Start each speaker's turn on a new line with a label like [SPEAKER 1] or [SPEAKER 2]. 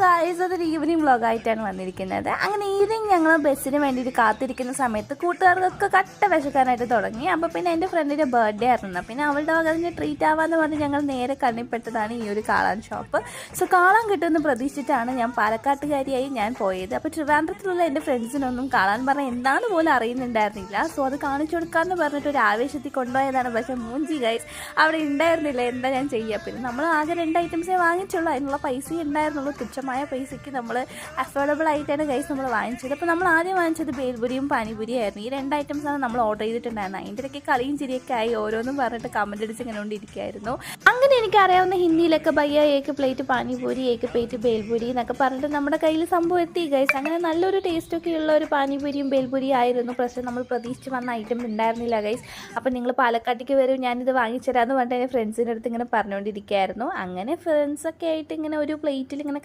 [SPEAKER 1] Guys, അതൊരു evening വ്ളോഗായിട്ടാണ് വന്നിരിക്കുന്നത്. അങ്ങനെ ഈവനിങ് ഞങ്ങൾ ബസ്സിന് വേണ്ടിയിട്ട് കാത്തിരിക്കുന്ന സമയത്ത് കൂട്ടുകാർക്കൊക്കെ കട്ട വിശക്കാനായിട്ട് തുടങ്ങി. അപ്പോൾ പിന്നെ എൻ്റെ ഫ്രണ്ടിൻ്റെ ബർത്ത്ഡേ ആയിരുന്നു. പിന്നെ അവളുടെ അതിന് ട്രീറ്റ് ആവാമെന്ന് പറഞ്ഞ് ഞങ്ങൾ നേരെ കണ്ണിപ്പെട്ടതാണ് ഈ ഒരു കാളാൻ ഷോപ്പ്. സോ കാളാൻ കിട്ടുമെന്ന് പ്രതീക്ഷിച്ചിട്ടാണ് ഞാൻ പാലക്കാട്ടുകാരിയായി ഞാൻ പോയത്. അപ്പോൾ ട്രിവാൻഡ്രത്തിലുള്ള എൻ്റെ ഫ്രണ്ട്സിനൊന്നും കാളാൻ പറഞ്ഞാൽ എന്താണെന്ന് പോലും അറിയുന്നുണ്ടായിരുന്നില്ല. സോ അത് കാണിച്ചു കൊടുക്കാമെന്ന് പറഞ്ഞിട്ട് ഒരു ആവേശത്തിൽ കൊണ്ടുപോയതാണ്. പക്ഷേ മൂഞ്ചി ഗൈസ്, അവിടെ ഉണ്ടായിരുന്നില്ല. എന്താ ഞാൻ ചെയ്യുക? പിന്നെ നമ്മൾ ആകെ 2 ഐറ്റംസേ വാങ്ങിച്ചുള്ളൂ. അതിനുള്ള പൈസ ഉണ്ടായിരുന്നുള്ളൂ. തുച്ഛമായ പൈസയ്ക്ക് നമ്മൾ അഫോർഡബിൾ ആയിട്ടാണ് ഗൈസ് നമ്മൾ വാങ്ങിച്ചത്. അപ്പോൾ നമ്മൾ ആദ്യം വാങ്ങിച്ചത് ബേൽപുരിയും പാനിപുരിയും ആയിരുന്നു. ഈ 2 ഐറ്റംസാണ് നമ്മൾ ഓർഡർ ചെയ്തിട്ടുണ്ടായിരുന്നത്. അതിൻ്റെ ഇടയ്ക്ക് കളിയും ചിരിയൊക്കെ ആയി ഓരോന്നും പറഞ്ഞിട്ട് കമൻറ്റ് അടിച്ച് ഇങ്ങനെ കൊണ്ടിരിക്കുകയായിരുന്നു. അങ്ങനെ എനിക്കറിയാവുന്ന ഹിന്ദിയിലൊക്കെ ഭയ്യ ഏക്ക് പ്ലേറ്റ് പാനിപൂരി, ഏക്ക് പ്ലേറ്റ് ബേൽപുരി എന്നൊക്കെ പറഞ്ഞിട്ട് നമ്മുടെ കയ്യിൽ സംഭവം എത്തി ഗൈസ്. അങ്ങനെ നല്ലൊരു ടേസ്റ്റൊക്കെ ഉള്ള ഒരു പാനിപൂരിയും ബേൽപുരിയും ആയിരുന്നു. പക്ഷേ നമ്മൾ പ്രതീക്ഷിച്ച് വന്ന ഐറ്റം ഉണ്ടായിരുന്നില്ല ഗൈസ്. അപ്പോൾ നിങ്ങൾ പാലക്കാട്ടേക്ക് വരും, ഞാനിത് വാങ്ങിച്ചു തരാമെന്ന് പറഞ്ഞിട്ട് എൻ്റെ ഫ്രണ്ട്സിൻ്റെ അടുത്ത് ഇങ്ങനെ പറഞ്ഞുകൊണ്ടിരിക്കുകയായിരുന്നു. അങ്ങനെ ഫ്രണ്ട്സൊക്കെ ആയിട്ട് ഇങ്ങനെ ഒരു പ്ലേറ്റിൽ ഇങ്ങനെ